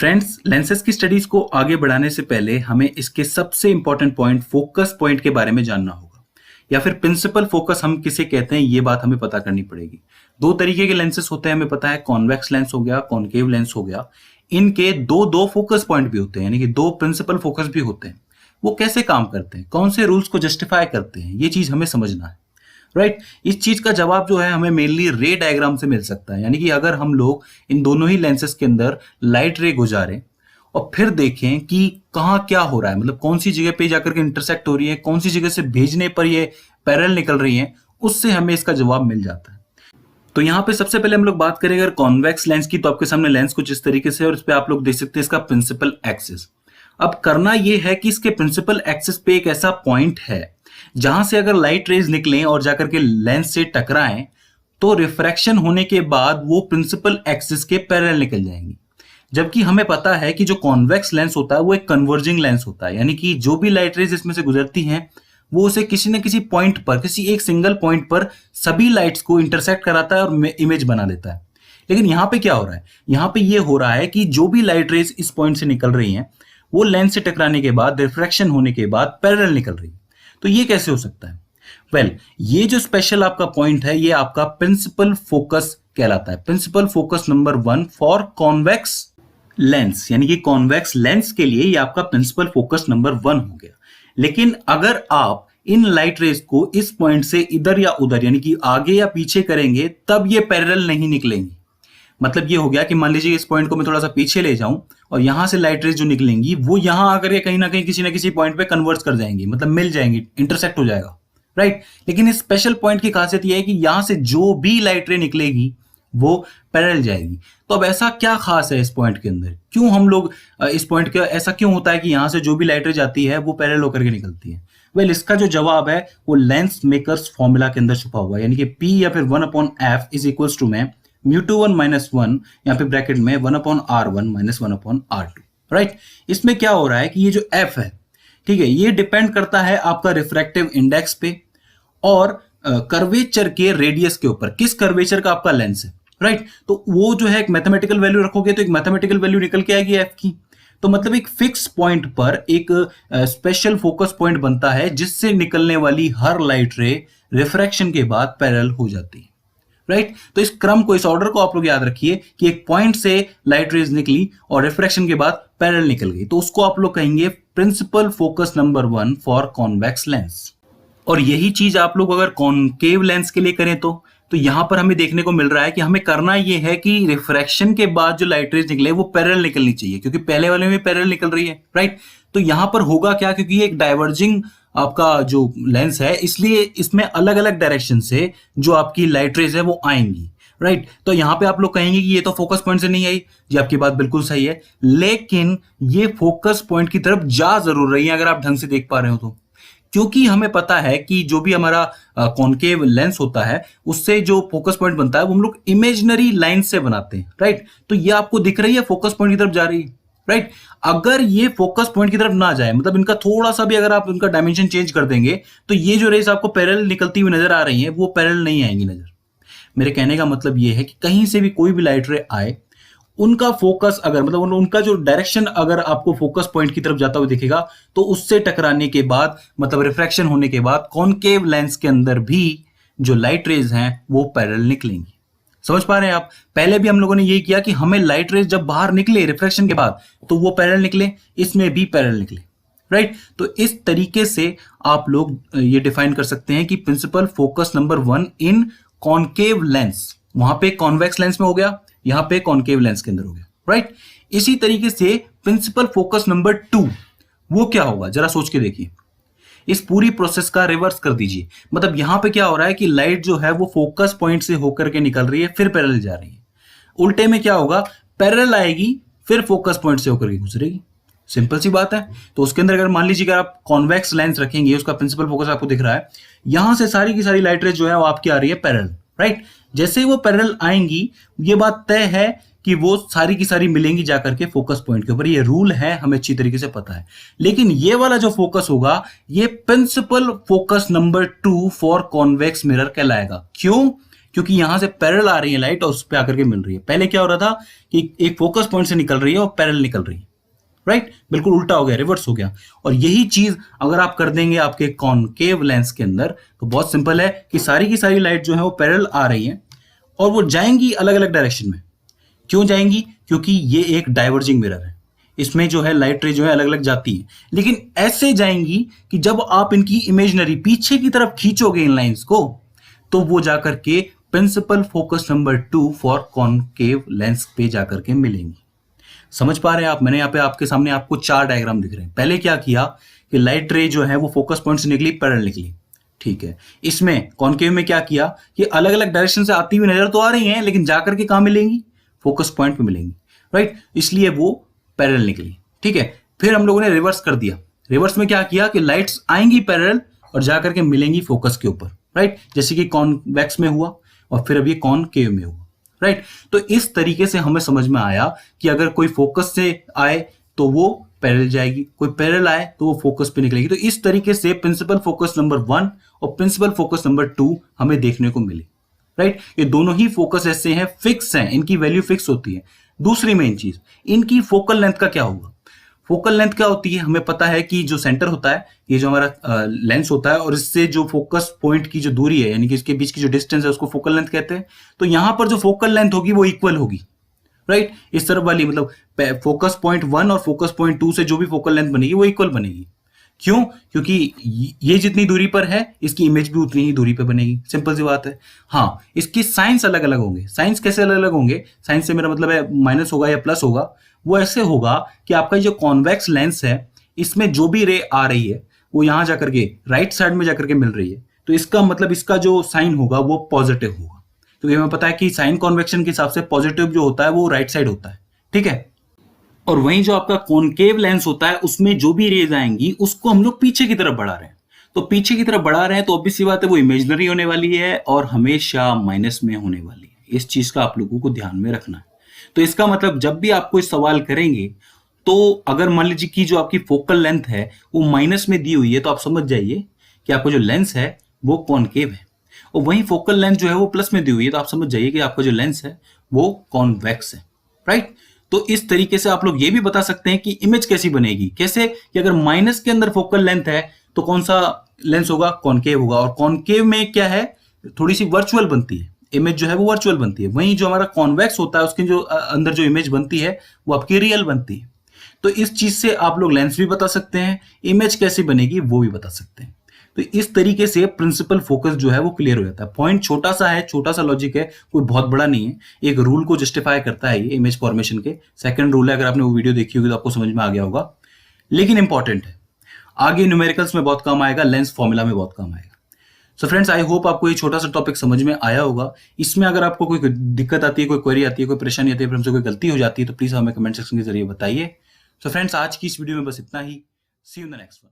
Friends, lenses की studies को आगे बढ़ाने से पहले हमें इसके सबसे इंपॉर्टेंट पॉइंट फोकस पॉइंट के बारे में जानना होगा, या फिर प्रिंसिपल फोकस हम किसे कहते हैं ये बात हमें पता करनी पड़ेगी। दो तरीके के लेंसेज होते हैं, हमें पता है, कॉन्वेक्स लेंस हो गया, कॉनकेव लेंस हो गया। इनके दो दो फोकस पॉइंट भी होते हैं, यानी कि दो प्रिंसिपल फोकस भी होते हैं। वो कैसे काम करते हैं, कौन से रूल्स को जस्टिफाई करते हैं, ये चीज हमें समझना है। राइट इस चीज का जवाब जो है हमें मेनली रे डायग्राम से मिल सकता है। यानी कि अगर हम लोग इन दोनों ही लेंसेज के अंदर लाइट रे गुजारें और फिर देखें कि कहाँ क्या हो रहा है, मतलब कौन सी जगह पे जाकर के इंटरसेक्ट हो रही है, कौन सी जगह से भेजने पर ये पैरेलल निकल रही है, उससे हमें इसका जवाब मिल जाता है। तो यहाँ पे सबसे पहले हम लोग बात करें अगर कॉन्वेक्स लेंस की, तो आपके सामने लेंस कुछ इस तरीके से, और इस पे आप लोग देख सकते हैं इसका प्रिंसिपल एक्सिस। अब करना ये है कि इसके प्रिंसिपल एक्सिस पे एक ऐसा पॉइंट है जहां से अगर लाइट रेज निकलें और जाकर के लेंस से टकराएं तो रिफ्रैक्शन होने के बाद वो प्रिंसिपल एक्सिस के पैरेलल निकल जाएंगी। जबकि हमें पता है कि जो कॉन्वेक्स लेंस होता है वो एक कन्वर्जिंग लेंस होता है, यानी कि जो भी लाइट रेज इसमें से गुजरती हैं वो उसे किसी न किसी पॉइंट पर, किसी एक सिंगल पॉइंट पर सभी लाइट्स को इंटरसेक्ट कराता है और इमेज बना देता है। लेकिन यहाँ पे क्या हो रहा है, यहाँ पे ये हो रहा है कि जो भी लाइट रेज इस पॉइंट से निकल रही हैं वो लेंस से टकराने के बाद, रिफ्रैक्शन होने के बाद पैरेलल निकल रही है। तो ये कैसे हो सकता है? वेल, ये जो स्पेशल आपका पॉइंट है ये आपका प्रिंसिपल फोकस कहलाता है। Principal focus number 1 for convex lens, यानी कि कॉन्वेक्स लेंस के लिए ये आपका प्रिंसिपल फोकस नंबर 1 हो गया। लेकिन अगर आप इन लाइट रेज को इस पॉइंट से इधर या उधर, यानी कि आगे या पीछे करेंगे, तब ये पैरेलल नहीं निकलेंगी। मतलब ये हो गया कि मान लीजिए इस पॉइंट को मैं थोड़ा सा पीछे ले जाऊं और यहां से लाइट रेज जो निकलेंगी वो यहां आकर के कहीं ना कहीं किसी ना किसी पॉइंट पे कन्वर्ज कर जाएंगी, मतलब मिल जाएंगी, इंटरसेक्ट हो जाएगा। राइट लेकिन इस स्पेशल पॉइंट की खासियत यह है कि यहां से जो भी लाइट रे निकलेगी वो पैरेलल जाएगी। तो अब ऐसा क्या खास है इस पॉइंट के अंदर, क्यों हम लोग इस पॉइंट के, ऐसा क्यों होता है कि यहां से जो भी लाइट रे जाती है वो पैरेलल होकर के निकलती है? वेल, इसका जो जवाब है वो लेंस मेकर्स फॉर्मूला के अंदर छुपा हुआ है, यानी कि P या फिर 1/f इज इक्वल्स टू में μ2 - 1 यहाँ पे ब्रैकेट में 1/r1 - 1/r2। राइट इसमें क्या हो रहा है कि ये जो f है, ठीक है, ये डिपेंड करता है आपका रिफ्रैक्टिव इंडेक्स पे और कर्वेचर के रेडियस के ऊपर, किस कर्वेचर का आपका लेंस है। राइट तो वो जो है एक मैथमेटिकल वैल्यू रखोगे तो एक मैथमेटिकल वैल्यू निकल के आएगी f की। तो मतलब एक फिक्स पॉइंट पर एक स्पेशल फोकस पॉइंट बनता है जिससे निकलने वाली हर लाइट रे रिफ्रैक्शन के बाद पैरेलल हो जाती है। राइट तो इस क्रम को, इस ऑर्डर को आप लोग याद रखिए कि एक पॉइंट से लाइट रेज निकली और रिफ्रैक्शन के बाद पैरेलल निकल गई, तो उसको आप लोग कहेंगे principal focus number 1 for convex lens. और यही चीज आप लोग अगर कॉनकेव लेंस के लिए करें तो यहां पर हमें देखने को मिल रहा है कि हमें करना यह है कि रिफ्रैक्शन के बाद जो लाइट रेज निकले वो पैरेलल निकलनी चाहिए, क्योंकि पहले वाले में पैरेलल निकल रही है। राइट तो यहां पर होगा क्या, क्योंकि ये एक डाइवर्जिंग आपका जो लेंस है, इसलिए इसमें अलग अलग डायरेक्शन से जो आपकी लाइट रेज है वो आएंगी। राइट तो यहां पे आप लोग कहेंगे कि ये तो फोकस पॉइंट से नहीं आई। जी आपकी बात बिल्कुल सही है, लेकिन ये फोकस पॉइंट की तरफ जा जरूर रही है अगर आप ढंग से देख पा रहे हो तो। क्योंकि हमें पता है कि जो भी हमारा कॉनकेव लेंस होता है उससे जो फोकस पॉइंट बनता है वो हम लोग इमेजिनरी लाइन से बनाते हैं। राइट तो ये आपको दिख रही है फोकस पॉइंट की तरफ जा रही है। राइट अगर ये फोकस पॉइंट की तरफ ना जाए, मतलब इनका थोड़ा सा भी अगर आप इनका डायमेंशन चेंज कर देंगे तो ये जो रेस आपको पैरेलल निकलती हुई नजर आ रही है वो पैरेलल नहीं आएंगी नजर। मेरे कहने का मतलब ये है कि कहीं से भी कोई भी लाइट रे आए, उनका फोकस अगर, मतलब उनका जो डायरेक्शन अगर आपको फोकस पॉइंट की तरफ जाता हुआ दिखेगा तो उससे टकराने के बाद, मतलब रिफ्रैक्शन होने के बाद कॉनकेव लेंस के अंदर भी जो लाइट रेज हैं वो पैरेलल निकलेंगी। समझ पा रहे हैं आप? पहले भी हम लोगों ने यही किया कि हमें लाइट रेज जब बाहर निकले रिफ्रैक्शन के बाद तो वो पैरेलल निकले, इसमें भी पैरेलल निकले। राइट तो इस तरीके से आप लोग ये डिफाइन कर सकते हैं कि प्रिंसिपल फोकस नंबर 1 इन कॉनकेव लेंस, वहां पे कॉन्वेक्स लेंस में हो गया, यहां पे कॉनकेव लेंस के अंदर हो गया। राइट इसी तरीके से प्रिंसिपल फोकस नंबर 2 वो क्या होगा, जरा सोच के देखिए। इस पूरी प्रोसेस का रिवर्स कर दीजिए, मतलब यहां पे क्या हो रहा है कि लाइट जो है वो फोकस पॉइंट से होकर के निकल रही है फिर पैरेलल जा रही है। उल्टे में क्या होगा, पैरेलल आएगी फिर फोकस पॉइंट से होकर के गुजरेगी। सिंपल सी बात है। तो उसके अंदर अगर मान लीजिए अगर आप कॉन्वेक्स लेंस रखेंगे, उसका प्रिंसिपल फोकस आपको दिख रहा है, यहां से सारी की सारी लाइट रेज जो है वो आपकी आ रही है पैरेलल। राइट जैसे ही वो पैरेलल आएंगी, ये बात तय है कि वो सारी की सारी मिलेंगी जाकर के फोकस पॉइंट के ऊपर। ये रूल है, हमें अच्छी तरीके से पता है। लेकिन ये वाला जो फोकस होगा ये principal focus number 2 for convex mirror कहलाएगा। क्यों? क्योंकि यहां से पैरेलल आ रही है लाइट और उस पर आकर के मिल रही है। पहले क्या हो रहा था कि एक फोकस पॉइंट से निकल रही है और पैरेलल निकल रही है, राइट, बिल्कुल उल्टा हो गया, रिवर्स हो गया। और यही चीज अगर आप कर देंगे आपके कॉनकेव लेंस के अंदर तो बहुत सिंपल है कि सारी की सारी लाइट जो है वो पैरेलल आ रही है और वो जाएंगी अलग अलग डायरेक्शन में। क्यों जाएंगी? क्योंकि ये एक डाइवर्जिंग मिरर है, इसमें जो है लाइट रे जो है अलग अलग जाती है, लेकिन ऐसे जाएंगी कि जब आप इनकी इमेजिनरी पीछे की तरफ खींचोगे इन लाइंस को तो वो जाकर के principal focus number 2 for concave lens पे जाकर के मिलेंगी। समझ पा रहे हैं आप? मैंने यहाँ पे आपके सामने आपको 4 डायग्राम दिख रहे हैं। पहले क्या किया कि लाइट रे जो है वो फोकस पॉइंट से निकली, पैरेलल निकली, ठीक है। इसमें कॉनकेव में क्या किया कि अलग अलग डायरेक्शन से आती हुई नजर तो आ रही हैं लेकिन जाकर के कहां मिलेंगी? फोकस पॉइंट पे मिलेंगी, राइट, इसलिए वो पैरेलल निकली, ठीक है। फिर हम लोगों ने रिवर्स कर दिया। रिवर्स में क्या किया कि लाइट्स आएंगी पैरेलल और जाकर के मिलेंगी फोकस के ऊपर, राइट, जैसे कि कॉन्वेक्स में हुआ और फिर अब ये कॉनकेव में हुआ, राइट। तो इस तरीके से हमें समझ में आया कि अगर कोई फोकस से आए तो वो पैरेलल जाएगी, कोई पैरेलल आए तो वो फोकस पे निकलेगी। तो इस तरीके से प्रिंसिपल फोकस नंबर 1 और प्रिंसिपल फोकस नंबर 2 हमें देखने को मिली, राइट। ये दोनों ही फोकस ऐसे हैं, फिक्स हैं, इनकी वैल्यू फिक्स होती है। दूसरी मेन चीज, इनकी फोकल लेंथ का क्या होगा? फोकल लेंथ क्या होती है? हमें पता है कि जो सेंटर होता है, ये जो हमारा लेंस होता है और इससे जो फोकस पॉइंट की जो दूरी है यानी कि इसके बीच की जो डिस्टेंस है उसको फोकल लेंथ कहते हैं। तो यहां पर जो फोकल लेंथ होगी वो इक्वल होगी, राइट। इस तरफ वाली मतलब फोकस पॉइंट 1 और फोकस पॉइंट 2 से जो भी फोकल लेंथ बनेगी वो इक्वल बनेगी। क्यों? क्योंकि ये जितनी दूरी पर है इसकी इमेज भी उतनी ही दूरी पर बनेगी, सिंपल सी बात है। हाँ, इसकी साइंस अलग अलग होंगे। साइंस कैसे अलग अलग होंगे? साइंस से मेरा मतलब है माइनस होगा या प्लस होगा। वो ऐसे होगा कि आपका जो कॉन्वेक्स लेंस है इसमें जो भी रे आ रही है वो यहां जाकर के राइट साइड में जाकर के मिल रही है, तो इसका मतलब इसका जो साइन होगा वो पॉजिटिव होगा, क्योंकि हमें पता है कि साइन कॉन्वेक्शन के हिसाब से पॉजिटिव जो होता है वो राइट साइड होता है, ठीक है। और वहीं जो आपका कॉनकेव लेंस होता है उसमें जो भी रेज आएंगी उसको हम लोग पीछे की तरफ बढ़ा रहे हैं। तो पीछे की तरफ बढ़ा रहे हैं तो ऑब्वियस सी बात है वो इमेजिनरी होने वाली है और हमेशा माइनस में होने वाली है। इस चीज का आप लोगों को ध्यान में रखना है। तो इसका मतलब जब भी आप कोई सवाल करेंगे तो अगर मान लीजिए कि जो आपकी फोकल लेंथ है वो माइनस में दी हुई है तो आप समझ जाइए कि आपका जो लेंस है वो कॉनकेव है, और वहीं फोकल लेंथ जो है वो प्लस में दी हुई है तो आप समझ जाइए कि आपका जो लेंस है वो कॉन्वेक्स है, राइट। तो इस तरीके से आप लोग ये भी बता सकते हैं कि इमेज कैसी बनेगी। कैसे? कि अगर माइनस के अंदर फोकल लेंथ है तो कौन सा लेंस होगा? कॉनकेव होगा। और कॉनकेव में क्या है, थोड़ी सी वर्चुअल बनती है, इमेज जो है वो वर्चुअल बनती है। वहीं जो हमारा कॉन्वेक्स होता है उसके जो अंदर जो इमेज बनती है वो आपकी रियल बनती है। तो इस चीज से आप लोग लेंस भी बता सकते हैं, इमेज कैसी बनेगी वो भी बता सकते हैं। तो इस तरीके से प्रिंसिपल फोकस जो है वो क्लियर हो जाता है। पॉइंट छोटा सा है, छोटा सा लॉजिक है, कोई बहुत बड़ा नहीं है। एक रूल को जस्टिफाई करता है ये इमेज फॉर्मेशन के। सेकंड रूल है, अगर आपने वो वीडियो देखी होगी तो आपको समझ में आ गया होगा, लेकिन इंपॉर्टेंट है, आगे न्यूमेरिकल्स में बहुत काम आएगा, लेंस फॉर्मूला में बहुत काम आएगा। सो फ्रेंड्स, आई होप आपको ये छोटा सा टॉपिक समझ में आया होगा। इसमें अगर आपको कोई दिक्कत आती है, कोई क्वेरी आती है, कोई परेशानी आती है, फिर हमसे कोई गलती हो जाती है तो प्लीज हमें कमेंट सेक्शन के जरिए बताइए। सो फ्रेंड्स, आज की इस वीडियो में बस इतना ही। See you in the next one.